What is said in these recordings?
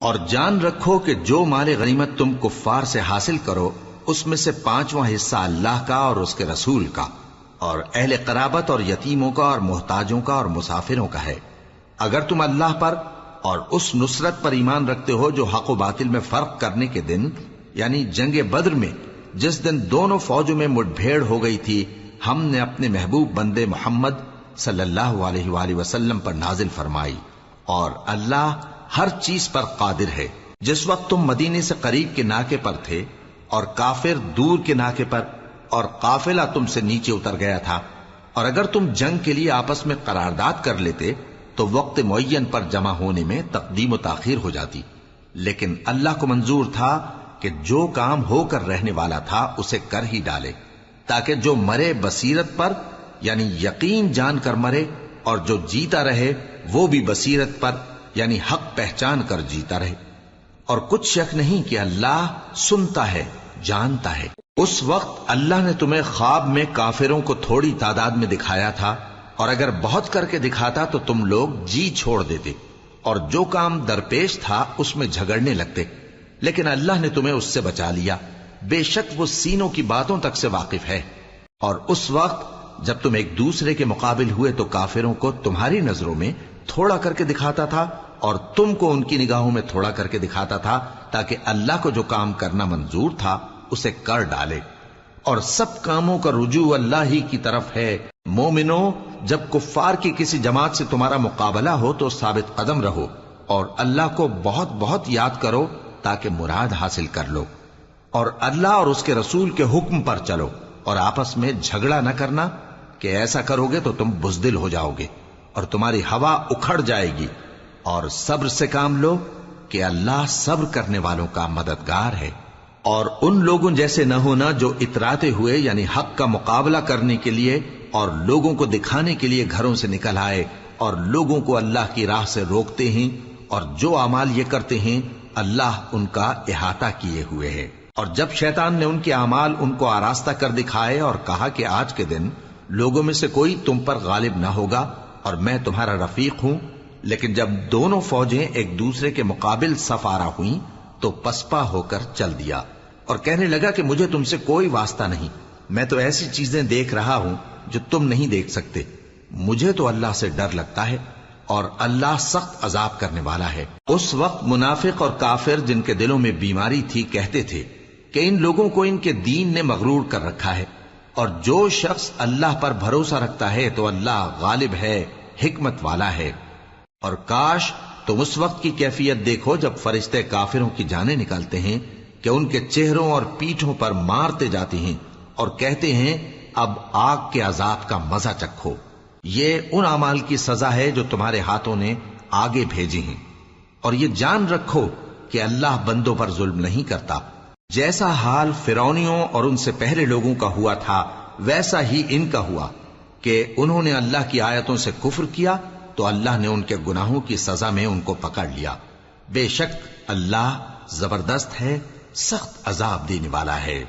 اور جان رکھو کہ جو مال غنیمت تم کفار سے حاصل کرو اس میں سے 5واں حصہ اللہ کا اور اس کے رسول کا اور اہل قرابت اور یتیموں کا اور محتاجوں کا اور مسافروں کا ہے، اگر تم اللہ پر اور اس نصرت پر ایمان رکھتے ہو جو حق و باطل میں فرق کرنے کے دن، یعنی جنگ بدر میں جس دن دونوں فوجوں میں مٹ بھیڑ ہو گئی تھی، ہم نے اپنے محبوب بندے محمد صلی اللہ علیہ وآلہ وسلم پر نازل فرمائی، اور اللہ ہر چیز پر قادر ہے۔ جس وقت تم مدینے سے قریب کے ناکے پر تھے اور کافر دور کے ناکے پر، اور قافلہ تم سے نیچے اتر گیا تھا، اور اگر تم جنگ کے لیے آپس میں قرارداد کر لیتے تو وقت معین پر جمع ہونے میں تقدیم و تاخیر ہو جاتی، لیکن اللہ کو منظور تھا کہ جو کام ہو کر رہنے والا تھا اسے کر ہی ڈالے، تاکہ جو مرے بصیرت پر یعنی یقین جان کر مرے، اور جو جیتا رہے وہ بھی بصیرت پر یعنی حق پہچان کر جیتا رہے۔ اور کچھ شک نہیں کہ اللہ سنتا ہے، جانتا ہے۔ اس وقت اللہ نے تمہیں خواب میں کافروں کو تھوڑی تعداد میں دکھایا تھا، اور اگر بہت کر کے دکھاتا تو تم لوگ جی چھوڑ دیتے اور جو کام درپیش تھا اس میں جھگڑنے لگتے، لیکن اللہ نے تمہیں اس سے بچا لیا، بے شک وہ سینوں کی باتوں تک سے واقف ہے۔ اور اس وقت جب تم ایک دوسرے کے مقابل ہوئے تو کافروں کو تمہاری نظروں میں تھوڑا کر کے دکھاتا تھا اور تم کو ان کی نگاہوں میں تھوڑا کر کے دکھاتا تھا، تاکہ اللہ کو جو کام کرنا منظور تھا اسے کر ڈالے، اور سب کاموں کا رجوع اللہ ہی کی طرف ہے۔ مومنو، جب کفار کی کسی جماعت سے تمہارا مقابلہ ہو تو ثابت قدم رہو اور اللہ کو بہت بہت یاد کرو تاکہ مراد حاصل کر لو، اور اللہ اور اس کے رسول کے حکم پر چلو، اور آپس میں جھگڑا نہ کرنا کہ ایسا کرو گے تو تم بزدل ہو جاؤ گے اور تمہاری ہوا اکھڑ جائے گی، اور صبر سے کام لو کہ اللہ صبر کرنے والوں کا مددگار ہے۔ اور ان لوگوں جیسے نہ ہونا جو اتراتے ہوئے یعنی حق کا مقابلہ کرنے کے لیے اور لوگوں کو دکھانے کے لیے گھروں سے نکل آئے اور لوگوں کو اللہ کی راہ سے روکتے ہیں، اور جو اعمال یہ کرتے ہیں اللہ ان کا احاطہ کیے ہوئے ہے۔ اور جب شیطان نے ان کے اعمال ان کو آراستہ کر دکھائے اور کہا کہ آج کے دن لوگوں میں سے کوئی تم پر غالب نہ ہوگا اور میں تمہارا رفیق ہوں، لیکن جب دونوں فوجیں ایک دوسرے کے مقابل صف آرا ہوئیں تو پسپا ہو کر چل دیا اور کہنے لگا کہ مجھے تم سے کوئی واسطہ نہیں، میں تو ایسی چیزیں دیکھ رہا ہوں جو تم نہیں دیکھ سکتے، مجھے تو اللہ سے ڈر لگتا ہے اور اللہ سخت عذاب کرنے والا ہے۔ اس وقت منافق اور کافر جن کے دلوں میں بیماری تھی کہتے تھے کہ ان لوگوں کو ان کے دین نے مغرور کر رکھا ہے، اور جو شخص اللہ پر بھروسہ رکھتا ہے تو اللہ غالب ہے، حکمت والا ہے۔ اور کاش تم اس وقت کی کیفیت دیکھو جب فرشتے کافروں کی جانیں نکالتے ہیں کہ ان کے چہروں اور پیٹھوں پر مارتے جاتے ہیں اور کہتے ہیں اب آگ کے عذاب کا مزہ چکھو، یہ ان اعمال کی سزا ہے جو تمہارے ہاتھوں نے آگے بھیجی ہیں۔ اور یہ جان رکھو کہ اللہ بندوں پر ظلم نہیں کرتا، جیسا حال فرعونیوں اور ان سے پہلے لوگوں کا ہوا تھا ویسا ہی ان کا ہوا کہ انہوں نے اللہ کی آیتوں سے کفر کیا تو اللہ نے ان کے گناہوں کی سزا میں ان کو پکڑ لیا، بے شک اللہ زبردست ہے، سخت عذاب دینے والا ہے۔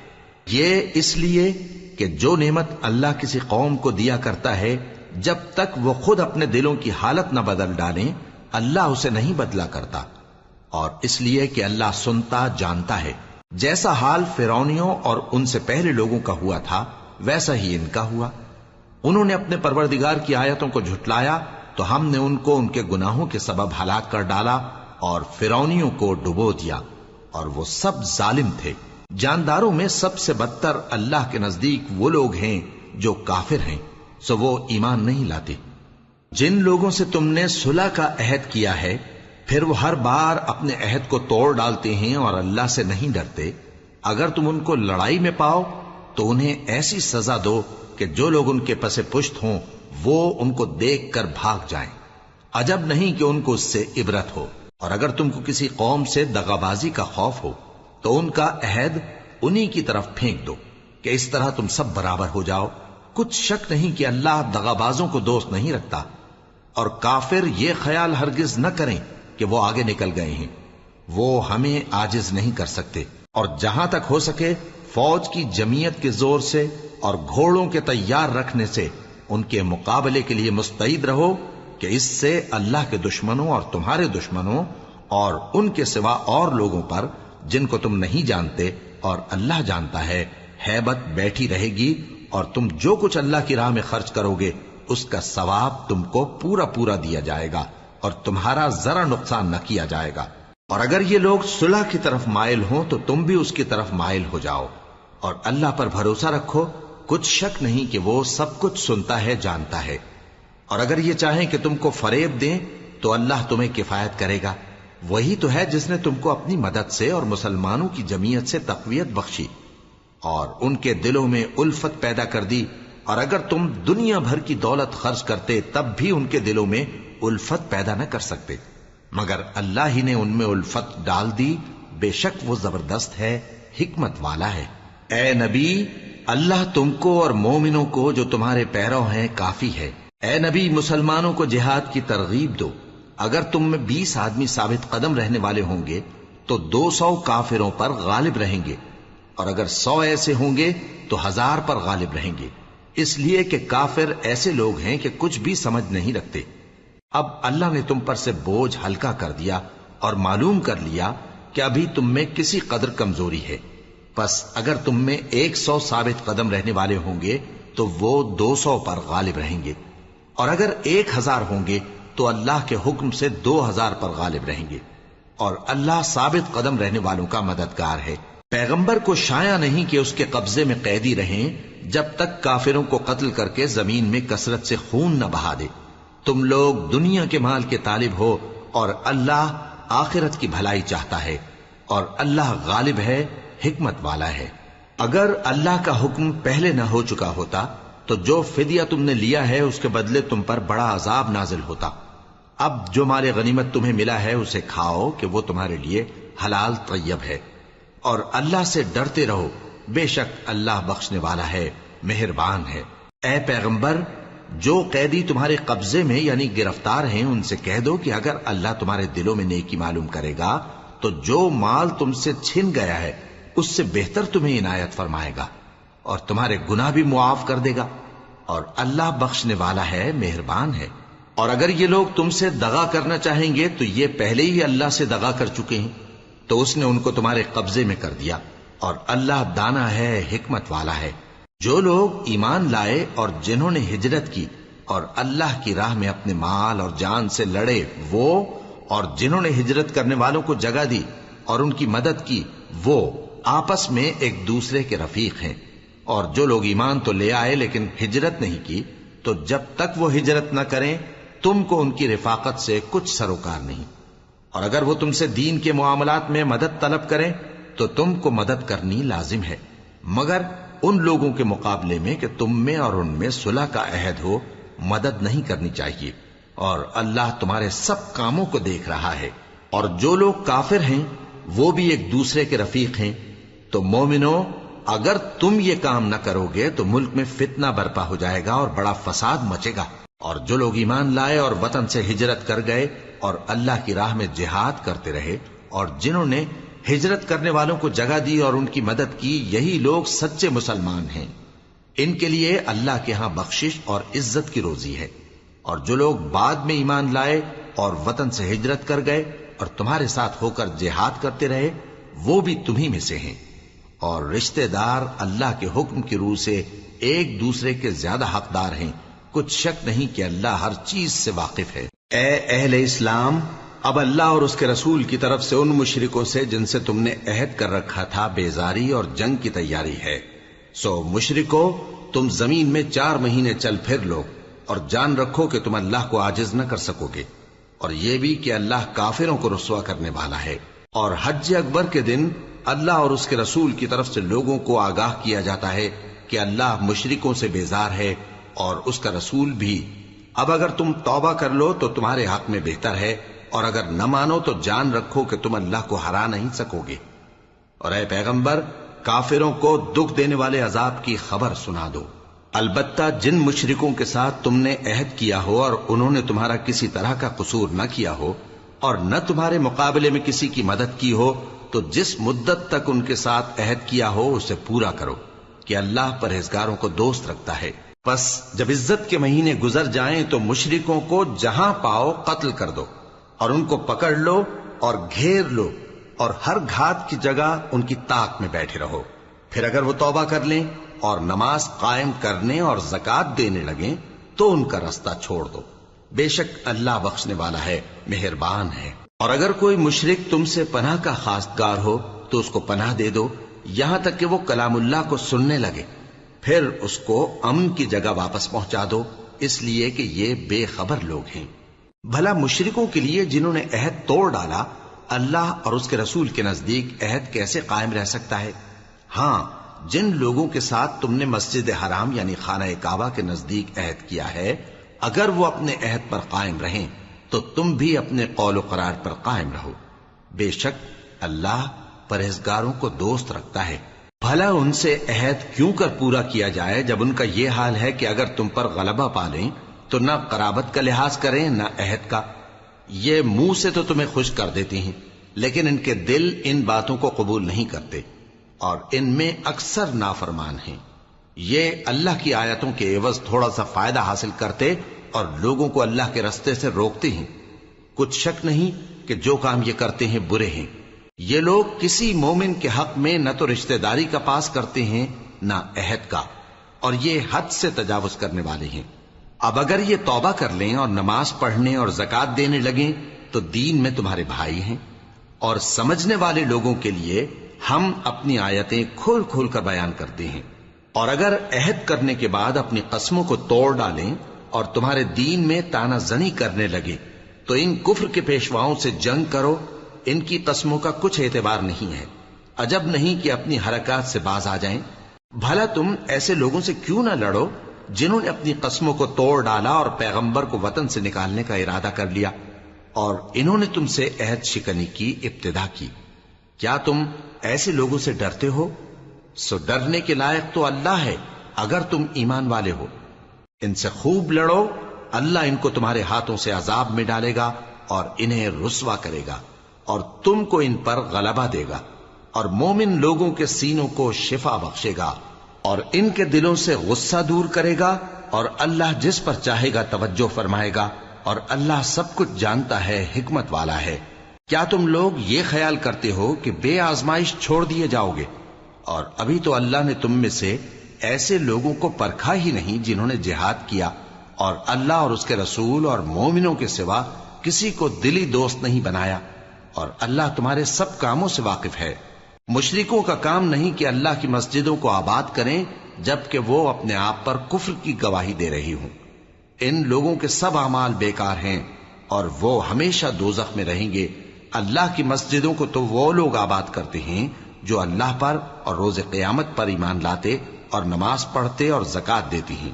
یہ اس لیے کہ جو نعمت اللہ کسی قوم کو دیا کرتا ہے جب تک وہ خود اپنے دلوں کی حالت نہ بدل ڈالیں اللہ اسے نہیں بدلا کرتا، اور اس لیے کہ اللہ سنتا جانتا ہے۔ جیسا حال فرعونیوں اور ان سے پہلے لوگوں کا ہوا تھا ویسا ہی ان کا ہوا، انہوں نے اپنے پروردگار کی آیتوں کو جھٹلایا تو ہم نے ان کو ان کے گناہوں کے سبب ہلاک کر ڈالا اور فرعونیوں کو ڈبو دیا، اور وہ سب ظالم تھے۔ جانداروں میں سب سے بدتر اللہ کے نزدیک وہ لوگ ہیں جو کافر ہیں، سو وہ ایمان نہیں لاتے۔ جن لوگوں سے تم نے صلح کا عہد کیا ہے پھر وہ ہر بار اپنے عہد کو توڑ ڈالتے ہیں اور اللہ سے نہیں ڈرتے، اگر تم ان کو لڑائی میں پاؤ تو انہیں ایسی سزا دو کہ جو لوگ ان کے پس پشت ہوں وہ ان کو دیکھ کر بھاگ جائیں، عجب نہیں کہ ان کو اس سے عبرت ہو۔ اور اگر تم کو کسی قوم سے دغابازی کا خوف ہو تو ان کا عہد انہی کی طرف پھینک دو کہ اس طرح تم سب برابر ہو جاؤ، کچھ شک نہیں کہ اللہ دغابازوں کو دوست نہیں رکھتا۔ اور کافر یہ خیال ہرگز نہ کریں کہ وہ آگے نکل گئے ہیں، وہ ہمیں عاجز نہیں کر سکتے، اور جہاں تک ہو سکے فوج کی جمعیت کے زور سے اور گھوڑوں کے تیار رکھنے سے ان کے مقابلے کے لیے مستعد رہو کہ اس سے اللہ کے دشمنوں اور تمہارے دشمنوں اور ان کے سوا اور لوگوں پر جن کو تم نہیں جانتے اور اللہ جانتا ہے ہیبت بیٹھی رہے گی، اور تم جو کچھ اللہ کی راہ میں خرچ کرو گے اس کا ثواب تم کو پورا پورا دیا جائے گا اور تمہارا ذرا نقصان نہ کیا جائے گا۔ اور اگر یہ لوگ صلح کی طرف مائل ہوں تو تم بھی اس کی طرف مائل ہو جاؤ، اور اللہ پر بھروسہ رکھو، کچھ شک نہیں کہ وہ سب کچھ سنتا ہے، جانتا ہے۔ اور اگر یہ چاہیں کہ تم کو فریب دیں تو اللہ تمہیں کفایت کرے گا، وہی تو ہے جس نے تم کو اپنی مدد سے اور مسلمانوں کی جمعیت سے تقویت بخشی اور ان کے دلوں میں الفت پیدا کر دی، اور اگر تم دنیا بھر کی دولت خرچ کرتے تب بھی ان کے دلوں میں الفت پیدا نہ کر سکتے، مگر اللہ ہی نے ان میں الفت ڈال دی، بے شک وہ زبردست ہے، حکمت والا ہے۔ اے نبی، اللہ تم کو اور مومنوں کو جو تمہارے پیرو ہیں کافی ہے۔ اے نبی، مسلمانوں کو جہاد کی ترغیب دو۔ اگر تم میں 20 آدمی ثابت قدم رہنے والے ہوں گے تو 200 کافروں پر غالب رہیں گے، اور اگر 100 ایسے ہوں گے تو 1000 پر غالب رہیں گے، اس لیے کہ کافر ایسے لوگ ہیں کہ کچھ بھی سمجھ نہیں رکھتے۔ اب اللہ نے تم پر سے بوجھ ہلکا کر دیا اور معلوم کر لیا کہ ابھی تم میں کسی قدر کمزوری ہے، پس اگر تم میں 100 ثابت قدم رہنے والے ہوں گے تو وہ 200 پر غالب رہیں گے، اور اگر 1000 ہوں گے تو اللہ کے حکم سے 2000 پر غالب رہیں گے، اور اللہ ثابت قدم رہنے والوں کا مددگار ہے۔ پیغمبر کو شایع نہیں کہ اس کے قبضے میں قیدی رہیں جب تک کافروں کو قتل کر کے زمین میں کثرت سے خون نہ بہا دے۔ تم لوگ دنیا کے مال کے طالب ہو اور اللہ آخرت کی بھلائی چاہتا ہے، اور اللہ غالب ہے، حکمت والا ہے۔ اگر اللہ کا حکم پہلے نہ ہو چکا ہوتا تو جو فدیہ تم نے لیا ہے اس کے بدلے تم پر بڑا عذاب نازل ہوتا۔ اب جو مال غنیمت تمہیں ملا ہے اسے کھاؤ کہ وہ تمہارے لیے حلال طیب ہے، اور اللہ سے ڈرتے رہو، بے شک اللہ بخشنے والا ہے، مہربان ہے۔ اے پیغمبر، جو قیدی تمہارے قبضے میں یعنی گرفتار ہیں ان سے کہہ دو کہ اگر اللہ تمہارے دلوں میں نیکی معلوم کرے گا تو جو مال تم سے چھن گیا ہے اس سے بہتر تمہیں عنایت فرمائے گا، اور تمہارے گناہ بھی معاف کر دے گا، اور اللہ بخشنے والا ہے، مہربان ہے۔ اور اگر یہ لوگ تم سے دغا کرنا چاہیں گے تو یہ پہلے ہی اللہ سے دغا کر چکے ہیں، تو اس نے ان کو تمہارے قبضے میں کر دیا، اور اللہ دانا ہے، حکمت والا ہے۔ جو لوگ ایمان لائے اور جنہوں نے ہجرت کی اور اللہ کی راہ میں اپنے مال اور جان سے لڑے، وہ اور جنہوں نے ہجرت کرنے والوں کو جگہ دی اور ان کی مدد کی، وہ آپس میں ایک دوسرے کے رفیق ہیں۔ اور جو لوگ ایمان تو لے آئے لیکن ہجرت نہیں کی، تو جب تک وہ ہجرت نہ کریں تم کو ان کی رفاقت سے کچھ سروکار نہیں، اور اگر وہ تم سے دین کے معاملات میں مدد طلب کریں تو تم کو مدد کرنی لازم ہے، مگر ان لوگوں کے مقابلے میں کہ تم میں اور ان میں صلح کا عہد ہو مدد نہیں کرنی چاہیے، اور اللہ تمہارے سب کاموں کو دیکھ رہا ہے۔ اور جو لوگ کافر ہیں وہ بھی ایک دوسرے کے رفیق ہیں۔ تو مومنو، اگر تم یہ کام نہ کرو گے تو ملک میں فتنہ برپا ہو جائے گا اور بڑا فساد مچے گا۔ اور جو لوگ ایمان لائے اور وطن سے ہجرت کر گئے اور اللہ کی راہ میں جہاد کرتے رہے، اور جنہوں نے ہجرت کرنے والوں کو جگہ دی اور ان کی مدد کی، یہی لوگ سچے مسلمان ہیں۔ ان کے لیے اللہ کے ہاں بخشش اور عزت کی روزی ہے۔ اور جو لوگ بعد میں ایمان لائے اور وطن سے ہجرت کر گئے اور تمہارے ساتھ ہو کر جہاد کرتے رہے، وہ بھی تمہیں میں سے ہیں۔ اور رشتہ دار اللہ کے حکم کی روح سے ایک دوسرے کے زیادہ حقدار ہیں، کچھ شک نہیں کہ اللہ ہر چیز سے واقف ہے۔ اے اہل اسلام، اب اللہ اور اس کے رسول کی طرف سے ان مشرکوں سے جن سے تم نے عہد کر رکھا تھا بیزاری اور جنگ کی تیاری ہے۔ سو مشرکو، تم زمین میں 4 مہینے چل پھر لو، اور جان رکھو کہ تم اللہ کو عاجز نہ کر سکو گے، اور یہ بھی کہ اللہ کافروں کو رسوا کرنے والا ہے۔ اور حج اکبر کے دن اللہ اور اس کے رسول کی طرف سے لوگوں کو آگاہ کیا جاتا ہے کہ اللہ مشرکوں سے بیزار ہے اور اس کا رسول بھی۔ اب اگر تم توبہ کر لو تو تمہارے حق میں بہتر ہے، اور اگر نہ مانو تو جان رکھو کہ تم اللہ کو ہرا نہیں سکو گے۔ اور اے پیغمبر، کافروں کو دکھ دینے والے عذاب کی خبر سنا دو۔ البتہ جن مشرکوں کے ساتھ تم نے عہد کیا ہو اور انہوں نے تمہارا کسی طرح کا قصور نہ کیا ہو اور نہ تمہارے مقابلے میں کسی کی مدد کی ہو، تو جس مدت تک ان کے ساتھ عہد کیا ہو اسے پورا کرو، کہ اللہ پرہیزگاروں کو دوست رکھتا ہے۔ پس جب عزت کے مہینے گزر جائیں تو مشرکوں کو جہاں پاؤ قتل کر دو، اور ان کو پکڑ لو اور گھیر لو اور ہر گھات کی جگہ ان کی طاق میں بیٹھے رہو. پھر اگر وہ توبہ کر لیں اور نماز قائم کرنے اور زکات دینے لگیں تو ان کا رستہ چھوڑ دو. بے شک اللہ بخشنے والا ہے، مہربان ہے. اور اگر کوئی مشرک تم سے پناہ کا خواستگار ہو تو اس کو پناہ دے دو یہاں تک کہ وہ کلام اللہ کو سننے لگے، پھر اس کو امن کی جگہ واپس پہنچا دو، اس لیے کہ یہ بے خبر لوگ ہیں. بھلا مشرکوں کے لیے جنہوں نے عہد توڑ ڈالا اللہ اور اس کے رسول کے نزدیک عہد کیسے قائم رہ سکتا ہے؟ ہاں، جن لوگوں کے ساتھ تم نے مسجد حرام یعنی خانہ کعبہ کے نزدیک عہد کیا ہے، اگر وہ اپنے عہد پر قائم رہیں تو تم بھی اپنے قول و قرار پر قائم رہو. بے شک اللہ پرہیزگاروں کو دوست رکھتا ہے. بھلا ان سے عہد کیوں کر پورا کیا جائے جب ان کا یہ حال ہے کہ اگر تم پر غلبہ پالیں تو نہ قرابت کا لحاظ کریں نہ عہد کا. یہ منہ سے تو تمہیں خوش کر دیتی ہیں لیکن ان کے دل ان باتوں کو قبول نہیں کرتے اور ان میں اکثر نافرمان ہیں. یہ اللہ کی آیتوں کے عوض تھوڑا سا فائدہ حاصل کرتے اور لوگوں کو اللہ کے رستے سے روکتے ہیں. کچھ شک نہیں کہ جو کام یہ کرتے ہیں برے ہیں. یہ لوگ کسی مومن کے حق میں نہ تو رشتہ داری کا پاس کرتے ہیں نہ عہد کا، اور یہ حد سے تجاوز کرنے والے ہیں. اب اگر یہ توبہ کر لیں اور نماز پڑھنے اور زکات دینے لگیں تو دین میں تمہارے بھائی ہیں. اور سمجھنے والے لوگوں کے لیے ہم اپنی آیتیں کھول کھول کر بیان کرتے ہیں. اور اگر عہد کرنے کے بعد اپنی قسموں کو توڑ ڈالیں اور تمہارے دین میں تانا زنی کرنے لگے تو ان کفر کے پیشواؤں سے جنگ کرو. ان کی قسموں کا کچھ اعتبار نہیں ہے. عجب نہیں کہ اپنی حرکات سے باز آ جائیں. بھلا تم ایسے لوگوں سے کیوں نہ لڑو جنہوں نے اپنی قسموں کو توڑ ڈالا اور پیغمبر کو وطن سے نکالنے کا ارادہ کر لیا اور انہوں نے تم سے عہد شکنی کی ابتدا کی. کیا تم ایسے لوگوں سے ڈرتے ہو؟ سو ڈرنے کے لائق تو اللہ ہے اگر تم ایمان والے ہو. ان سے خوب لڑو، اللہ ان کو تمہارے ہاتھوں سے عذاب میں ڈالے گا اور انہیں رسوا کرے گا اور تم کو ان پر غلبہ دے گا اور مومن لوگوں کے سینوں کو شفا بخشے گا اور ان کے دلوں سے غصہ دور کرے گا اور اللہ جس پر چاہے گا توجہ فرمائے گا اور اللہ سب کچھ جانتا ہے، حکمت والا ہے. کیا تم لوگ یہ خیال کرتے ہو کہ بے آزمائش چھوڑ دیے جاؤ گے؟ اور ابھی تو اللہ نے تم میں سے ایسے لوگوں کو پرکھا ہی نہیں جنہوں نے جہاد کیا اور اللہ اور اس کے رسول اور مومنوں کے سوا کسی کو دلی دوست نہیں بنایا، اور اللہ تمہارے سب کاموں سے واقف ہے. مشرکوں کا کام نہیں کہ اللہ کی مسجدوں کو آباد کریں جبکہ وہ اپنے آپ پر کفر کی گواہی دے رہی ہوں. ان لوگوں کے سب اعمال بیکار ہیں اور وہ ہمیشہ دوزخ میں رہیں گے. اللہ کی مسجدوں کو تو وہ لوگ آباد کرتے ہیں جو اللہ پر اور روز قیامت پر ایمان لاتے اور نماز پڑھتے اور زکات دیتی ہیں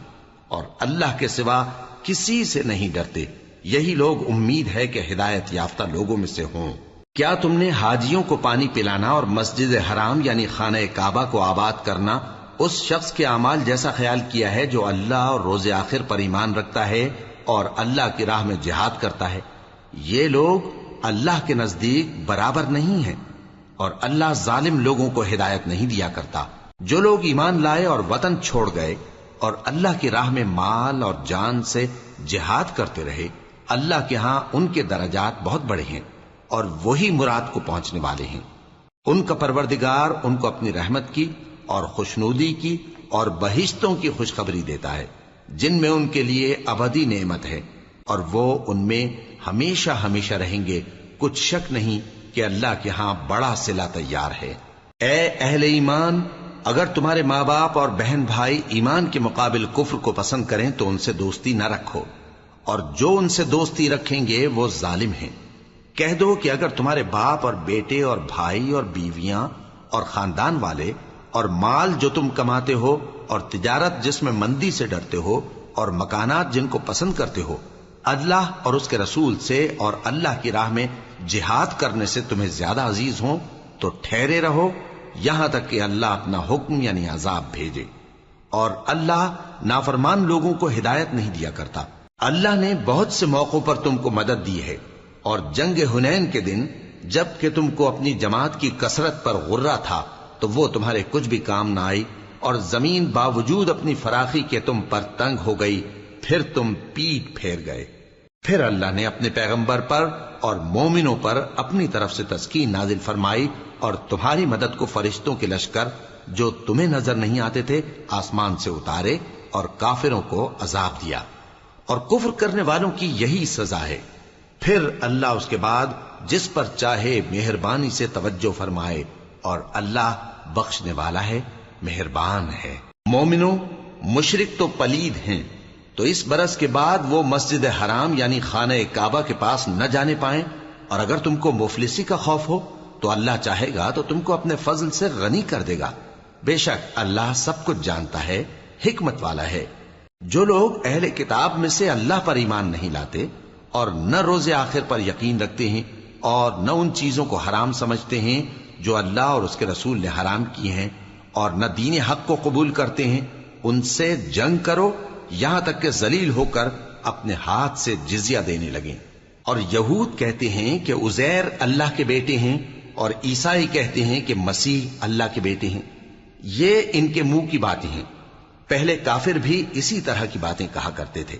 اور اللہ کے سوا کسی سے نہیں ڈرتے. یہی لوگ امید ہے کہ ہدایت یافتہ لوگوں میں سے ہوں. کیا تم نے حاجیوں کو پانی پلانا اور مسجد حرام یعنی خانہ کعبہ کو آباد کرنا اس شخص کے اعمال جیسا خیال کیا ہے جو اللہ اور روز آخر پر ایمان رکھتا ہے اور اللہ کی راہ میں جہاد کرتا ہے؟ یہ لوگ اللہ کے نزدیک برابر نہیں ہیں اور اللہ ظالم لوگوں کو ہدایت نہیں دیا کرتا. جو لوگ ایمان لائے اور وطن چھوڑ گئے اور اللہ کی راہ میں مال اور جان سے جہاد کرتے رہے، اللہ کے ہاں ان کے درجات بہت بڑے ہیں اور وہی مراد کو پہنچنے والے ہیں. ان کا پروردگار ان کو اپنی رحمت کی اور خوشنودی کی اور بہشتوں کی خوشخبری دیتا ہے جن میں ان کے لیے ابدی نعمت ہے اور وہ ان میں ہمیشہ ہمیشہ رہیں گے. کچھ شک نہیں کہ اللہ کے ہاں بڑا صلہ تیار ہے. اے اہل ایمان، اگر تمہارے ماں باپ اور بہن بھائی ایمان کے مقابل کفر کو پسند کریں تو ان سے دوستی نہ رکھو، اور جو ان سے دوستی رکھیں گے وہ ظالم ہیں. کہہ دو کہ اگر تمہارے باپ اور بیٹے اور بھائی اور بیویاں اور خاندان والے اور مال جو تم کماتے ہو اور تجارت جس میں مندی سے ڈرتے ہو اور مکانات جن کو پسند کرتے ہو اللہ اور اس کے رسول سے اور اللہ کی راہ میں جہاد کرنے سے تمہیں زیادہ عزیز ہوں تو ٹھہرے رہو یہاں تک کہ اللہ اپنا حکم یعنی عذاب بھیجے. اور اللہ نافرمان لوگوں کو ہدایت نہیں دیا کرتا. اللہ نے بہت سے موقعوں پر تم کو مدد دی ہے، اور جنگ حنین کے دن جب کہ تم کو اپنی جماعت کی کثرت پر غرہ تھا تو وہ تمہارے کچھ بھی کام نہ آئی، اور زمین باوجود اپنی فراخی کے تم پر تنگ ہو گئی، پھر تم پیٹ پھیر گئے. پھر اللہ نے اپنے پیغمبر پر اور مومنوں پر اپنی طرف سے تسکین نازل فرمائی اور تمہاری مدد کو فرشتوں کے لشکر جو تمہیں نظر نہیں آتے تھے آسمان سے اتارے اور کافروں کو عذاب دیا، اور کفر کرنے والوں کی یہی سزا ہے۔ پھر اللہ اس کے بعد جس پر چاہے مہربانی سے توجہ فرمائے، اور اللہ بخشنے والا ہے، مہربان ہے۔ مومنوں، مشرک تو پلید ہیں، تو اس برس کے بعد وہ مسجد حرام یعنی خانہ کعبہ کے پاس نہ جانے پائیں، اور اگر تم کو مفلسی کا خوف ہو تو اللہ چاہے گا تو تم کو اپنے فضل سے غنی کر دے گا۔ بے شک اللہ سب کچھ جانتا ہے، حکمت والا ہے۔ جو لوگ اہل کتاب میں سے اللہ پر ایمان نہیں لاتے اور نہ روز آخر پر یقین رکھتے ہیں اور نہ ان چیزوں کو حرام سمجھتے ہیں جو اللہ اور اس کے رسول نے حرام کی ہیں، اور نہ دین حق کو قبول کرتے ہیں، ان سے جنگ کرو یہاں تک کہ ذلیل ہو کر اپنے ہاتھ سے جزیہ دینے لگیں۔ اور یہود کہتے ہیں کہ عزیر اللہ کے بیٹے ہیں، اور عیسائی کہتے ہیں کہ مسیح اللہ کے بیٹے ہیں۔ یہ ان کے منہ کی باتیں ہیں، پہلے کافر بھی اسی طرح کی باتیں کہا کرتے تھے،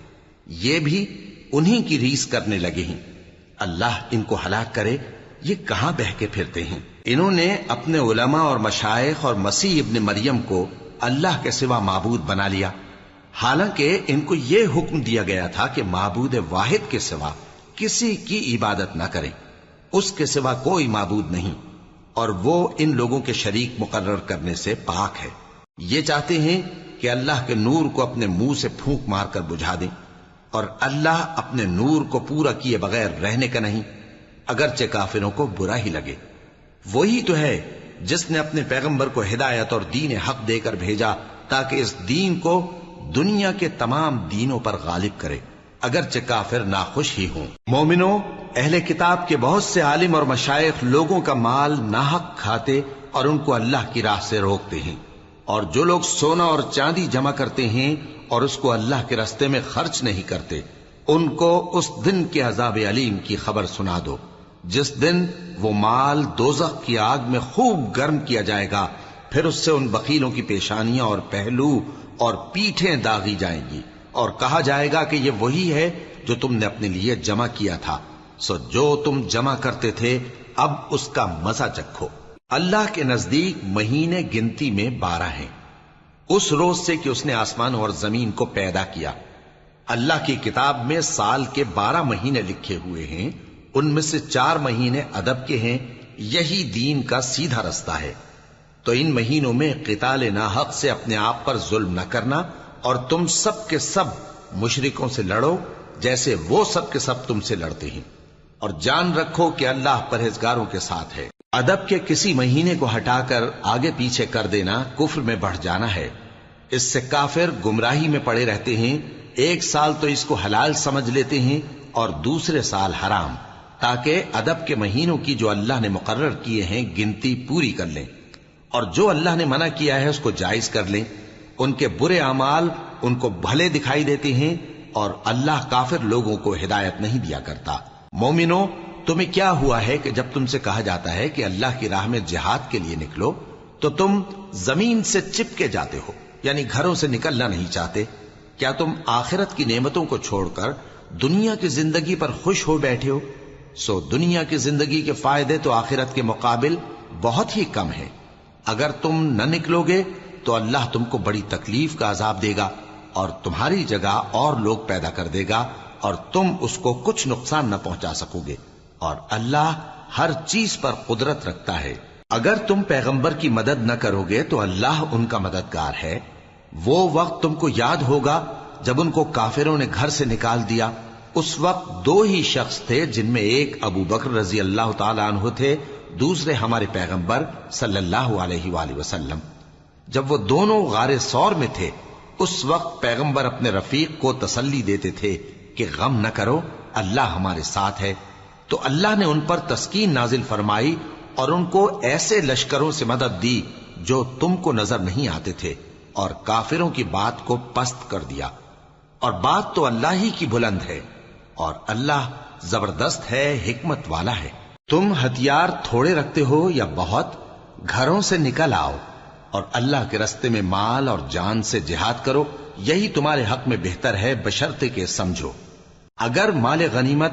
یہ بھی انہی کی ریس کرنے لگے ہیں۔ اللہ ان کو ہلاک کرے، یہ کہاں بہہ کے پھرتے ہیں۔ انہوں نے اپنے علماء اور مشائخ اور مسیح ابن مریم کو اللہ کے سوا معبود بنا لیا، حالانکہ ان کو یہ حکم دیا گیا تھا کہ معبود واحد کے سوا کسی کی عبادت نہ کریں، اس کے سوا کوئی معبود نہیں، اور وہ ان لوگوں کے شریک مقرر کرنے سے پاک ہے۔ یہ چاہتے ہیں کہ اللہ کے نور کو اپنے منہ سے پھونک مار کر بجھا دیں، اور اللہ اپنے نور کو پورا کیے بغیر رہنے کا نہیں، اگرچہ کافروں کو برا ہی لگے۔ وہی تو ہے جس نے اپنے پیغمبر کو ہدایت اور دین حق دے کر بھیجا تاکہ اس دین کو دنیا کے تمام دینوں پر غالب کرے، اگرچہ کافر ناخوش ہی ہوں۔ مومنوں، اہل کتاب کے بہت سے عالم اور مشائخ لوگوں کا مال ناحق کھاتے اور ان کو اللہ کی راہ سے روکتے ہیں، اور جو لوگ سونا اور چاندی جمع کرتے ہیں اور اس کو اللہ کے راستے میں خرچ نہیں کرتے، ان کو اس دن کے عذاب علیم کی خبر سنا دو، جس دن وہ مال دوزخ کی آگ میں خوب گرم کیا جائے گا، پھر اس سے ان بخیلوں کی پیشانیاں اور پہلو اور پیٹھیں داغی جائیں گی، اور کہا جائے گا کہ یہ وہی ہے جو تم نے اپنے لیے جمع کیا تھا، سو جو تم جمع کرتے تھے اب اس کا مزہ چکھو۔ اللہ کے نزدیک مہینے گنتی میں 12 ہیں، اس روز سے کہ اس نے آسمان اور زمین کو پیدا کیا۔ اللہ کی کتاب میں سال کے 12 مہینے لکھے ہوئے ہیں، ان میں سے 4 مہینے ادب کے ہیں، یہی دین کا سیدھا رستہ ہے۔ تو ان مہینوں میں قتال ناحق سے اپنے آپ پر ظلم نہ کرنا، اور تم سب کے سب مشرکوں سے لڑو جیسے وہ سب کے سب تم سے لڑتے ہیں، اور جان رکھو کہ اللہ پرہیزگاروں کے ساتھ ہے۔ ادب کے کسی مہینے کو ہٹا کر آگے پیچھے کر دینا کفر میں بڑھ جانا ہے، اس سے کافر گمراہی میں پڑے رہتے ہیں۔ ایک سال تو اس کو حلال سمجھ لیتے ہیں اور دوسرے سال حرام، تاکہ ادب کے مہینوں کی جو اللہ نے مقرر کیے ہیں گنتی پوری کر لیں، اور جو اللہ نے منع کیا ہے اس کو جائز کر لیں۔ ان کے برے اعمال ان کو بھلے دکھائی دیتے ہیں، اور اللہ کافر لوگوں کو ہدایت نہیں دیا کرتا۔ مومنوں، تمہیں کیا ہوا ہے کہ جب تم سے کہا جاتا ہے کہ اللہ کی راہ میں جہاد کے لیے نکلو تو تم زمین سے چپکے جاتے ہو، یعنی گھروں سے نکلنا نہیں چاہتے؟ کیا تم آخرت کی نعمتوں کو چھوڑ کر دنیا کی زندگی پر خوش ہو بیٹھے ہو؟ سو دنیا کی زندگی کے فائدے تو آخرت کے مقابل بہت ہی کم ہیں۔ اگر تم نہ نکلو گے تو اللہ تم کو بڑی تکلیف کا عذاب دے گا، اور تمہاری جگہ اور لوگ پیدا کر دے گا، اور تم اس کو کچھ نقصان نہ پہنچا سکو گے، اور اللہ ہر چیز پر قدرت رکھتا ہے۔ اگر تم پیغمبر کی مدد نہ کرو گے تو اللہ ان کا مددگار ہے۔ وہ وقت تم کو یاد ہوگا جب ان کو کافروں نے گھر سے نکال دیا، اس وقت 2 ہی شخص تھے، جن میں ایک ابو بکر رضی اللہ تعالی عنہ تھے، دوسرے ہمارے پیغمبر صلی اللہ علیہ وآلہ وسلم۔ جب وہ دونوں غار ثور میں تھے، اس وقت پیغمبر اپنے رفیق کو تسلی دیتے تھے کہ غم نہ کرو، اللہ ہمارے ساتھ ہے۔ تو اللہ نے ان پر تسکین نازل فرمائی اور ان کو ایسے لشکروں سے مدد دی جو تم کو نظر نہیں آتے تھے، اور کافروں کی بات کو پست کر دیا۔ اور بات تو اللہ ہی کی بلند ہے، اور اللہ زبردست ہے، حکمت والا ہے۔ تم ہتھیار تھوڑے رکھتے ہو یا بہت، گھروں سے نکل آؤ اور اللہ کے راستے میں مال اور جان سے جہاد کرو، یہی تمہارے حق میں بہتر ہے، بشرطے کہ سمجھو۔ اگر مال غنیمت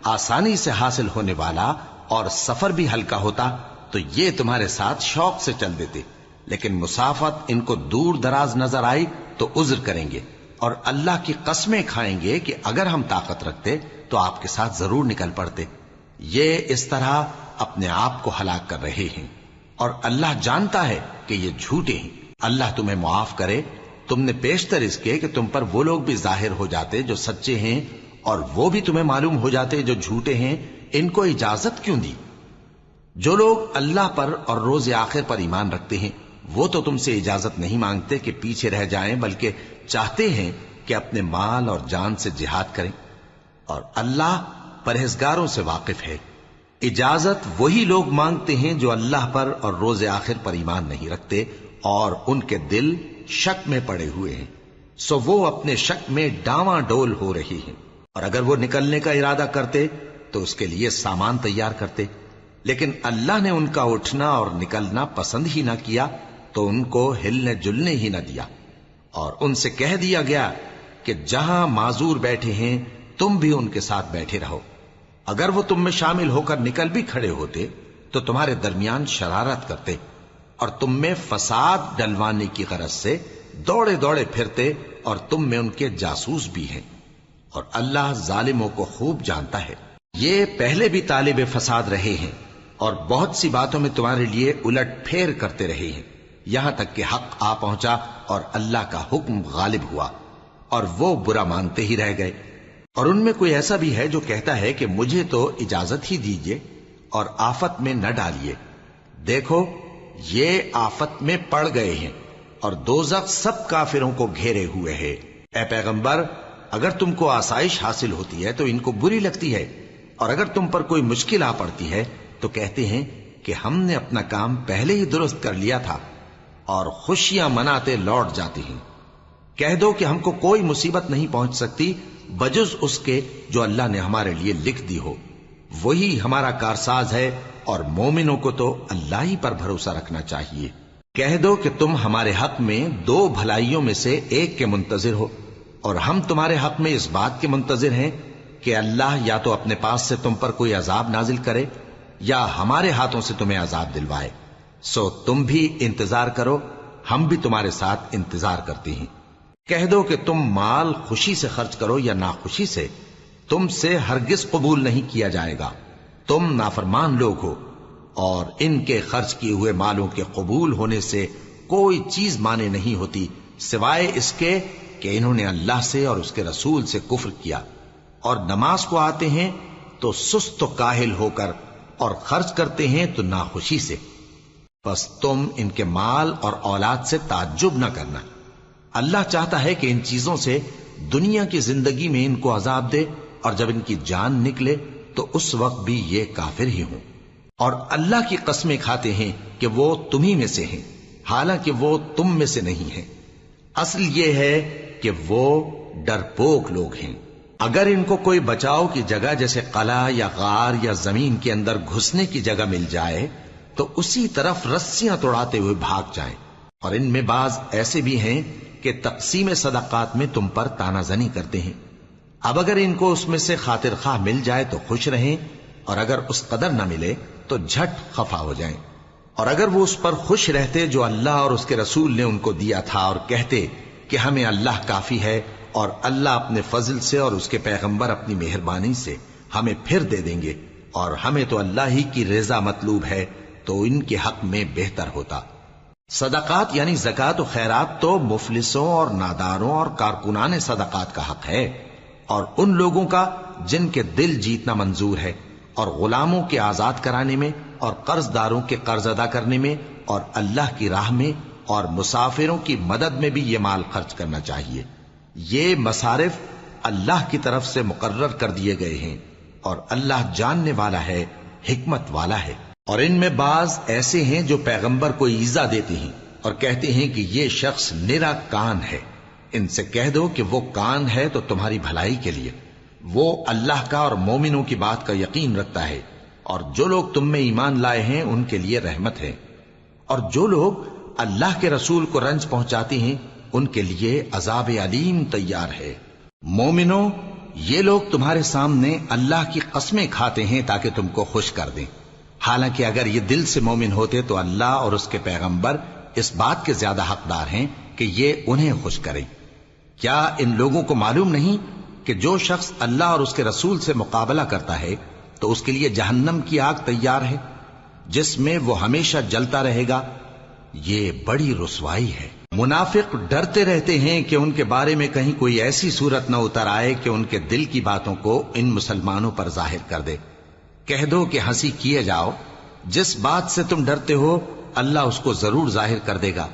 آسانی سے حاصل ہونے والا اور سفر بھی ہلکا ہوتا تو یہ تمہارے ساتھ شوق سے چل دیتے، لیکن مسافت ان کو دور دراز نظر آئی تو عذر کریں گے اور اللہ کی قسمیں کھائیں گے کہ اگر ہم طاقت رکھتے تو آپ کے ساتھ ضرور نکل پڑتے۔ یہ اس طرح اپنے آپ کو ہلاک کر رہے ہیں، اور اللہ جانتا ہے کہ یہ جھوٹے ہیں۔ اللہ تمہیں معاف کرے، تم نے پیشتر اس کے کہ تم پر وہ لوگ بھی ظاہر ہو جاتے جو سچے ہیں، اور وہ بھی تمہیں معلوم ہو جاتے جو جھوٹے ہیں۔ ان کو اجازت کیوں دی؟ جو لوگ اللہ پر اور روز آخر پر ایمان رکھتے ہیں وہ تو تم سے اجازت نہیں مانگتے کہ پیچھے رہ جائیں، بلکہ چاہتے ہیں کہ اپنے مال اور جان سے جہاد کریں، اور اللہ پرہیزگاروں سے واقف ہے۔ اجازت وہی لوگ مانگتے ہیں جو اللہ پر اور روز آخر پر ایمان نہیں رکھتے اور ان کے دل شک میں پڑے ہوئے ہیں، سو وہ اپنے شک میں ڈاواں ڈول ہو رہی ہیں۔ اور اگر وہ نکلنے کا ارادہ کرتے تو اس کے لیے سامان تیار کرتے، لیکن اللہ نے ان کا اٹھنا اور نکلنا پسند ہی نہ کیا تو ان کو ہلنے جلنے ہی نہ دیا، اور ان سے کہہ دیا گیا کہ جہاں معذور بیٹھے ہیں تم بھی ان کے ساتھ بیٹھے رہو۔ اگر وہ تم میں شامل ہو کر نکل بھی کھڑے ہوتے تو تمہارے درمیان شرارت کرتے اور تم میں فساد ڈلوانے کی غرض سے دوڑے دوڑے پھرتے، اور تم میں ان کے جاسوس بھی ہیں، اور اللہ ظالموں کو خوب جانتا ہے۔ یہ پہلے بھی طالب فساد رہے ہیں اور بہت سی باتوں میں تمہارے لیے الٹ پھیر کرتے رہے ہیں، یہاں تک کہ حق آ پہنچا اور اللہ کا حکم غالب ہوا، اور وہ برا مانتے ہی رہ گئے۔ اور ان میں کوئی ایسا بھی ہے جو کہتا ہے کہ مجھے تو اجازت ہی دیجئے اور آفت میں نہ ڈالیے۔ دیکھو یہ آفت میں پڑ گئے ہیں اور دوزخ سب کافروں کو گھیرے ہوئے ہے۔ اے پیغمبر، اگر تم کو آسائش حاصل ہوتی ہے تو ان کو بری لگتی ہے، اور اگر تم پر کوئی مشکل آ پڑتی ہے تو کہتے ہیں کہ ہم نے اپنا کام پہلے ہی درست کر لیا تھا، اور خوشیاں مناتے لوٹ جاتے ہیں۔ کہہ دو کہ ہم کو کوئی مصیبت نہیں پہنچ سکتی بجز اس کے جو اللہ نے ہمارے لیے لکھ دی ہو، وہی ہمارا کارساز ہے، اور مومنوں کو تو اللہ ہی پر بھروسہ رکھنا چاہیے۔ کہہ دو کہ تم ہمارے حق میں دو بھلائیوں میں سے ایک کے منتظر ہو، اور ہم تمہارے حق میں اس بات کے منتظر ہیں کہ اللہ یا تو اپنے پاس سے تم پر کوئی عذاب نازل کرے یا ہمارے ہاتھوں سے تمہیں عذاب دلوائے، سو تم بھی انتظار کرو، ہم بھی تمہارے ساتھ انتظار کرتے ہیں۔ کہہ دو کہ تم مال خوشی سے خرچ کرو یا ناخوشی سے، تم سے ہرگز قبول نہیں کیا جائے گا، تم نافرمان لوگ ہو، اور ان کے خرچ کیے ہوئے مالوں کے قبول ہونے سے کوئی چیز مانے نہیں ہوتی سوائے اس کے کہ انہوں نے اللہ سے اور اس کے رسول سے کفر کیا، اور نماز کو آتے ہیں تو سست و کاہل ہو کر، اور خرچ کرتے ہیں تو ناخوشی سے۔ بس تم ان کے مال اور اولاد سے تعجب نہ کرنا، اللہ چاہتا ہے کہ ان چیزوں سے دنیا کی زندگی میں ان کو عذاب دے، اور جب ان کی جان نکلے تو اس وقت بھی یہ کافر ہی ہوں، اور اللہ کی قسمیں کھاتے ہیں کہ وہ تمہیں میں سے ہیں، حالانکہ وہ تم میں سے نہیں ہیں۔ اصل یہ ہے کہ وہ ڈرپوک لوگ ہیں۔ اگر ان کو کوئی بچاؤ کی جگہ جیسے قلعہ یا غار یا زمین کے اندر گھسنے کی جگہ مل جائے تو اسی طرف رسیاں توڑاتے ہوئے بھاگ جائیں، اور ان میں بعض ایسے بھی ہیں کہ تقسیم صدقات میں تم پر تانا زنی کرتے ہیں۔ اب اگر ان کو اس میں سے خاطر خواہ مل جائے تو خوش رہیں، اور اگر اس قدر نہ ملے تو جھٹ خفا ہو جائیں۔ اور اگر وہ اس پر خوش رہتے جو اللہ اور اس کے رسول نے ان کو دیا تھا، اور کہتے کہ ہمیں اللہ کافی ہے، اور اللہ اپنے فضل سے اور اس کے پیغمبر اپنی مہربانی سے ہمیں پھر دے دیں گے، اور ہمیں تو اللہ ہی کی رضا مطلوب ہے، تو ان کے حق میں بہتر ہوتا۔ صدقات یعنی زکوٰۃ و خیرات تو مفلسوں اور ناداروں اور کارکنان صدقات کا حق ہے، اور ان لوگوں کا جن کے دل جیتنا منظور ہے، اور غلاموں کے آزاد کرانے میں، اور قرض داروں کے قرض ادا کرنے میں، اور اللہ کی راہ میں، اور مسافروں کی مدد میں بھی یہ مال خرچ کرنا چاہیے۔ یہ مصارف اللہ کی طرف سے مقرر کر دیے گئے ہیں، اور اللہ جاننے والا ہے، حکمت والا ہے۔ اور ان میں بعض ایسے ہیں جو پیغمبر کو ایذا دیتے ہیں اور کہتے ہیں کہ یہ شخص نرا کان ہے۔ ان سے کہہ دو کہ وہ کان ہے تو تمہاری بھلائی کے لیے، وہ اللہ کا اور مومنوں کی بات کا یقین رکھتا ہے، اور جو لوگ تم میں ایمان لائے ہیں ان کے لیے رحمت ہے، اور جو لوگ اللہ کے رسول کو رنج پہنچاتے ہیں ان کے لیے عذاب علیم تیار ہے۔ مومنوں، یہ لوگ تمہارے سامنے اللہ کی قسمیں کھاتے ہیں تاکہ تم کو خوش کر دیں، حالانکہ اگر یہ دل سے مومن ہوتے تو اللہ اور اس کے پیغمبر اس بات کے زیادہ حقدار ہیں کہ یہ انہیں خوش کریں۔ کیا ان لوگوں کو معلوم نہیں کہ جو شخص اللہ اور اس کے رسول سے مقابلہ کرتا ہے تو اس کے لیے جہنم کی آگ تیار ہے جس میں وہ ہمیشہ جلتا رہے گا؟ یہ بڑی رسوائی ہے۔ منافق ڈرتے رہتے ہیں کہ ان کے بارے میں کہیں کوئی ایسی صورت نہ اتر آئے کہ ان کے دل کی باتوں کو ان مسلمانوں پر ظاہر کر دے۔ کہہ دو کہ ہنسی کیے جاؤ، جس بات سے تم ڈرتے ہو اللہ اس کو ضرور ظاہر کر دے گا،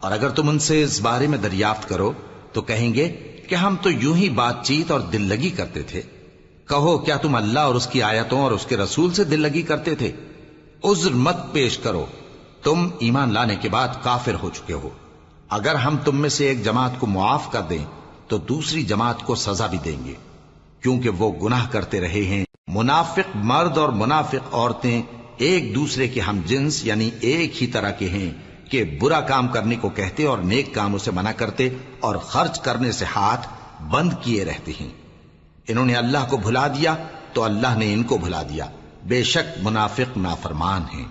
اور اگر تم ان سے اس بارے میں دریافت کرو تو کہیں گے کہ ہم تو یوں ہی بات چیت اور دل لگی کرتے تھے۔ کہو کیا تم اللہ اور اس کی آیتوں اور اس کے رسول سے دل لگی کرتے تھے؟ عذر مت پیش کرو، تم ایمان لانے کے بعد کافر ہو چکے ہو۔ اگر ہم تم میں سے ایک جماعت کو معاف کر دیں تو دوسری جماعت کو سزا بھی دیں گے، کیونکہ وہ گناہ کرتے رہے ہیں۔ منافق مرد اور منافق عورتیں ایک دوسرے کے ہم جنس یعنی ایک ہی طرح کے ہیں کہ برا کام کرنے کو کہتے اور نیک کاموں سے منع کرتے اور خرچ کرنے سے ہاتھ بند کیے رہتے ہیں۔ انہوں نے اللہ کو بھلا دیا تو اللہ نے ان کو بھلا دیا، بے شک منافق نافرمان ہیں۔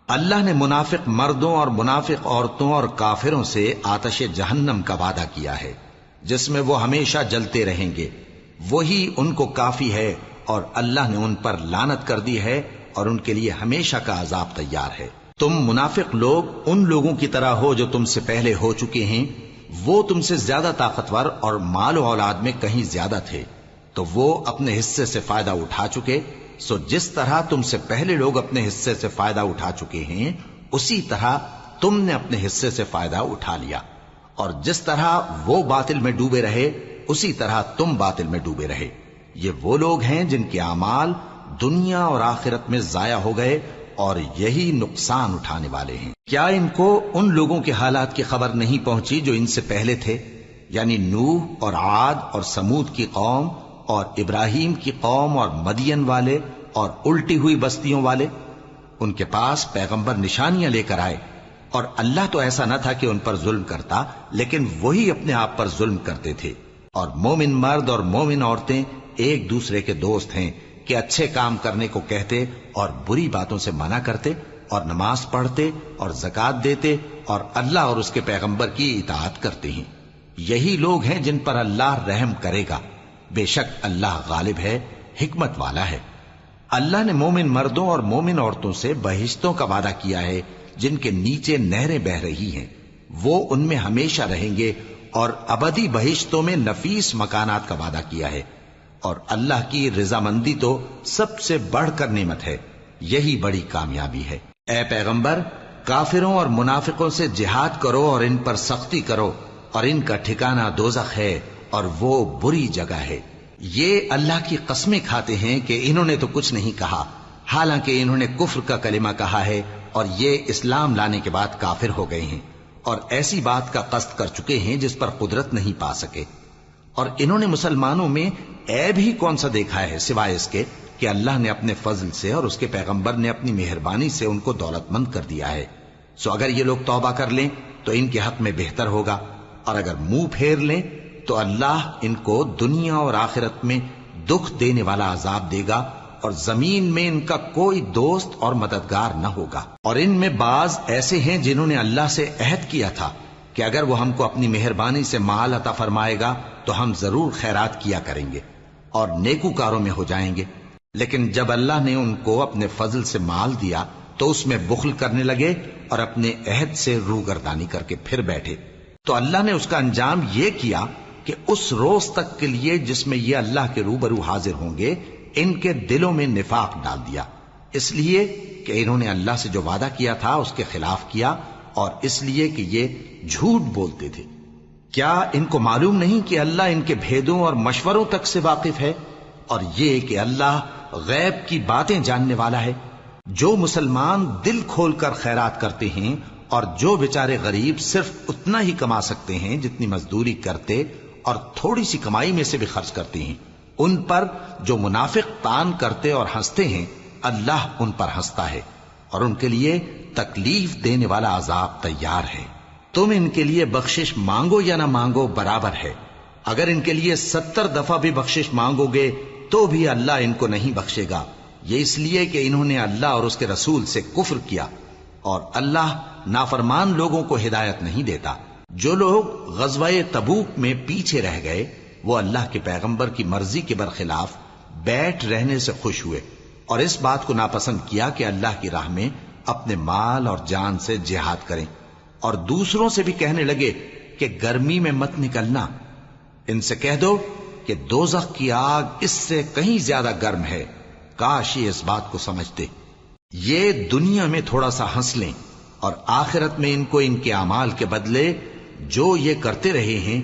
اللہ نے منافق مردوں اور منافق عورتوں اور کافروں سے آتش جہنم کا وعدہ کیا ہے جس میں وہ ہمیشہ جلتے رہیں گے، وہی ان کو کافی ہے، اور اللہ نے ان پر لعنت کر دی ہے اور ان کے لیے ہمیشہ کا عذاب تیار ہے۔ تم منافق لوگ ان لوگوں کی طرح ہو جو تم سے پہلے ہو چکے ہیں، وہ تم سے زیادہ طاقتور اور مال و اولاد میں کہیں زیادہ تھے تو وہ اپنے حصے سے فائدہ اٹھا چکے، سو جس طرح تم سے پہلے لوگ اپنے حصے سے فائدہ اٹھا چکے ہیں اسی طرح تم نے اپنے حصے سے فائدہ اٹھا لیا، اور جس طرح وہ باطل میں ڈوبے رہے اسی طرح تم باطل میں ڈوبے رہے۔ یہ وہ لوگ ہیں جن کے اعمال دنیا اور آخرت میں ضائع ہو گئے اور یہی نقصان اٹھانے والے ہیں۔ کیا ان کو ان لوگوں کے حالات کی خبر نہیں پہنچی جو ان سے پہلے تھے، یعنی نوح اور عاد اور سمود کی قوم اور ابراہیم کی قوم اور مدین والے اور الٹی ہوئی بستیوں والے؟ ان کے پاس پیغمبر نشانیاں لے کر آئے، اور اللہ تو ایسا نہ تھا کہ ان پر ظلم کرتا، لیکن وہی اپنے آپ پر ظلم کرتے تھے۔ اور مومن مرد اور مومن عورتیں ایک دوسرے کے دوست ہیں کہ اچھے کام کرنے کو کہتے اور بری باتوں سے منع کرتے، اور نماز پڑھتے اور زکوٰۃ دیتے اور اللہ اور اس کے پیغمبر کی اطاعت کرتے ہیں۔ یہی لوگ ہیں جن پر اللہ رحم کرے گا، بے شک اللہ غالب ہے، حکمت والا ہے۔ اللہ نے مومن مردوں اور مومن عورتوں سے بہشتوں کا وعدہ کیا ہے جن کے نیچے نہریں بہ رہی ہیں، وہ ان میں ہمیشہ رہیں گے، اور ابدی بہشتوں میں نفیس مکانات کا وعدہ کیا ہے۔ اور اللہ کی رضامندی تو سب سے بڑھ کر نعمت ہے، یہی بڑی کامیابی ہے۔ اے پیغمبر، کافروں اور منافقوں سے جہاد کرو اور ان پر سختی کرو، اور ان کا ٹھکانہ دوزخ ہے اور وہ بری جگہ ہے۔ یہ اللہ کی قسمیں کھاتے ہیں کہ انہوں نے تو کچھ نہیں کہا، حالانکہ انہوں نے کفر کا کلمہ کہا ہے اور یہ اسلام لانے کے بعد کافر ہو گئے ہیں، اور ایسی بات کا قصد کر چکے ہیں جس پر قدرت نہیں پا سکے۔ اور انہوں نے مسلمانوں میں عیب ہی کون سا دیکھا ہے سوائے اس کے کہ اللہ نے اپنے فضل سے اور اس کے پیغمبر نے اپنی مہربانی سے ان کو دولت مند کر دیا ہے۔ سو اگر یہ لوگ توبہ کر لیں تو ان کے حق میں بہتر ہوگا، اور اگر منہ پھیر لیں تو اللہ ان کو دنیا اور آخرت میں دکھ دینے والا عذاب دے گا، اور زمین میں ان کا کوئی دوست اور مددگار نہ ہوگا۔ اور ان میں بعض ایسے ہیں جنہوں نے اللہ سے عہد کیا تھا کہ اگر وہ ہم کو اپنی مہربانی سے مال عطا فرمائے گا تو ہم ضرور خیرات کیا کریں گے اور نیکوکاروں میں ہو جائیں گے، لیکن جب اللہ نے ان کو اپنے فضل سے مال دیا تو اس میں بخل کرنے لگے اور اپنے عہد سے روگردانی کر کے پھر بیٹھے، تو اللہ نے اس کا انجام یہ کیا کہ اس روز تک کے لیے جس میں یہ اللہ کے روبرو حاضر ہوں گے ان کے دلوں میں نفاق ڈال دیا، اس لیے کہ انہوں نے اللہ سے جو وعدہ کیا تھا اس کے خلاف کیا، اور اس لیے کہ یہ جھوٹ بولتے تھے۔ کیا ان کو معلوم نہیں کہ اللہ ان کے بھیدوں اور مشوروں تک سے واقف ہے، اور یہ کہ اللہ غیب کی باتیں جاننے والا ہے؟ جو مسلمان دل کھول کر خیرات کرتے ہیں اور جو بیچارے غریب صرف اتنا ہی کما سکتے ہیں جتنی مزدوری کرتے اور تھوڑی سی کمائی میں سے بھی خرچ کرتے ہیں، ان پر جو منافق تان کرتے اور ہنستے ہیں اللہ ان پر ہنستا ہے، اور ان کے لیے تکلیف دینے والا عذاب تیار ہے۔ تم ان کے لیے بخشش مانگو یا نہ مانگو برابر ہے، اگر ان کے لیے 70 دفعہ بھی بخشش مانگو گے تو بھی اللہ ان کو نہیں بخشے گا، یہ اس لیے کہ انہوں نے اللہ اور اس کے رسول سے کفر کیا، اور اللہ نافرمان لوگوں کو ہدایت نہیں دیتا۔ جو لوگ غزوہ تبوک میں پیچھے رہ گئے وہ اللہ کے پیغمبر کی مرضی کے برخلاف بیٹھ رہنے سے خوش ہوئے اور اس بات کو ناپسند کیا کہ اللہ کی راہ میں اپنے مال اور جان سے جہاد کریں، اور دوسروں سے بھی کہنے لگے کہ گرمی میں مت نکلنا، ان سے کہہ دو کہ دوزخ کی آگ اس سے کہیں زیادہ گرم ہے، کاش یہ اس بات کو سمجھتے۔ یہ دنیا میں تھوڑا سا ہنس لیں اور آخرت میں ان کو ان کے اعمال کے بدلے جو یہ کرتے رہے ہیں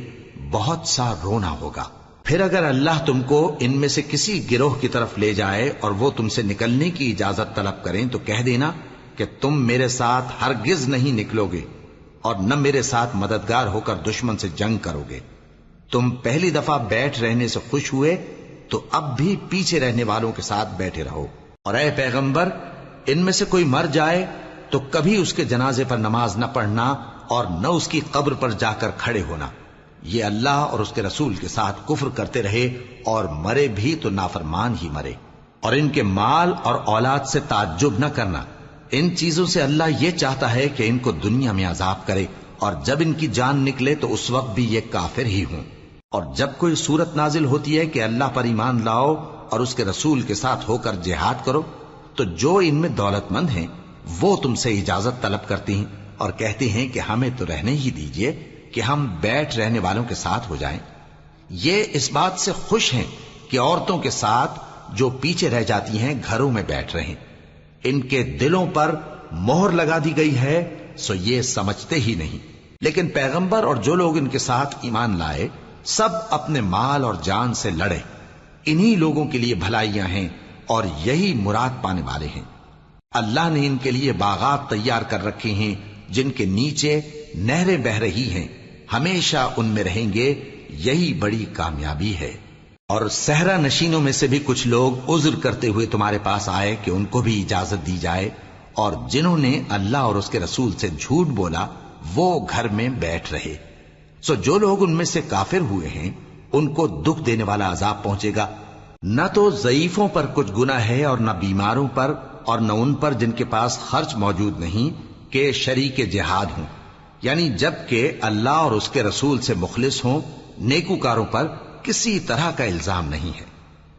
بہت سا رونا ہوگا۔ پھر اگر اللہ تم کو ان میں سے کسی گروہ کی طرف لے جائے اور وہ تم سے نکلنے کی اجازت طلب کریں تو کہہ دینا کہ تم میرے ساتھ ہرگز نہیں نکلو گے اور نہ میرے ساتھ مددگار ہو کر دشمن سے جنگ کرو گے۔ تم پہلی دفعہ بیٹھ رہنے سے خوش ہوئے تو اب بھی پیچھے رہنے والوں کے ساتھ بیٹھے رہو، اور اے پیغمبر ان میں سے کوئی مر جائے تو کبھی اس کے جنازے پر نماز نہ پڑھنا اور نہ اس کی قبر پر جا کر کھڑے ہونا۔ یہ اللہ اور اس کے رسول کے ساتھ کفر کرتے رہے اور مرے بھی تو نافرمان ہی مرے۔ اور ان کے مال اور اولاد سے تعجب نہ کرنا، ان چیزوں سے اللہ یہ چاہتا ہے کہ ان کو دنیا میں عذاب کرے، اور جب ان کی جان نکلے تو اس وقت بھی یہ کافر ہی ہوں۔ اور جب کوئی صورت نازل ہوتی ہے کہ اللہ پر ایمان لاؤ اور اس کے رسول کے ساتھ ہو کر جہاد کرو تو جو ان میں دولت مند ہیں وہ تم سے اجازت طلب کرتی ہیں اور کہتے ہیں کہ ہمیں تو رہنے ہی دیجئے کہ ہم بیٹھ رہنے والوں کے ساتھ ہو جائیں۔ یہ اس بات سے خوش ہیں کہ عورتوں کے ساتھ جو پیچھے رہ جاتی ہیں گھروں میں بیٹھ رہیں، ان کے دلوں پر مہر لگا دی گئی ہے سو یہ سمجھتے ہی نہیں۔ لیکن پیغمبر اور جو لوگ ان کے ساتھ ایمان لائے سب اپنے مال اور جان سے لڑے، انہی لوگوں کے لیے بھلائیاں ہیں اور یہی مراد پانے والے ہیں۔ اللہ نے ان کے لیے باغات تیار کر رکھے ہیں جن کے نیچے نہریں بہ رہی ہیں، ہمیشہ ان میں رہیں گے، یہی بڑی کامیابی ہے۔ اور صحرا نشینوں میں سے بھی کچھ لوگ عذر کرتے ہوئے تمہارے پاس آئے کہ ان کو بھی اجازت دی جائے، اور جنہوں نے اللہ اور اس کے رسول سے جھوٹ بولا وہ گھر میں بیٹھ رہے۔ سو جو لوگ ان میں سے کافر ہوئے ہیں ان کو دکھ دینے والا عذاب پہنچے گا، نہ تو ضعیفوں پر کچھ گناہ ہے اور نہ بیماروں پر اور نہ ان پر جن کے پاس خرچ موجود نہیں کہ شریک جہاد ہوں، یعنی جب کہ اللہ اور اس کے رسول سے مخلص ہوں، نیکوکاروں پر کسی طرح کا الزام نہیں ہے،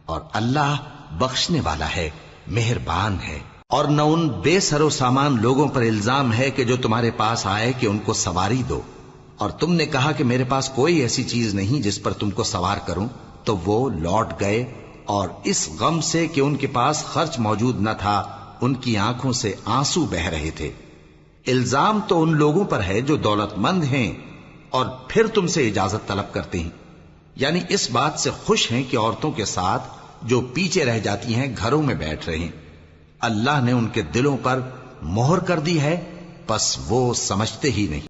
اور اللہ بخشنے والا ہے، مہربان ہے۔ اور نہ ان بے سر و سامان لوگوں پر الزام ہے کہ جو تمہارے پاس آئے کہ ان کو سواری دو، اور تم نے کہا کہ میرے پاس کوئی ایسی چیز نہیں جس پر تم کو سوار کروں، تو وہ لوٹ گئے، اور اس غم سے کہ ان کے پاس خرچ موجود نہ تھا ان کی آنکھوں سے آنسو بہ رہے تھے۔ الزام تو ان لوگوں پر ہے جو دولت مند ہیں اور پھر تم سے اجازت طلب کرتے ہیں، یعنی اس بات سے خوش ہیں کہ عورتوں کے ساتھ جو پیچھے رہ جاتی ہیں گھروں میں بیٹھ رہے ہیں۔ اللہ نے ان کے دلوں پر مہر کر دی ہے، پس وہ سمجھتے ہی نہیں۔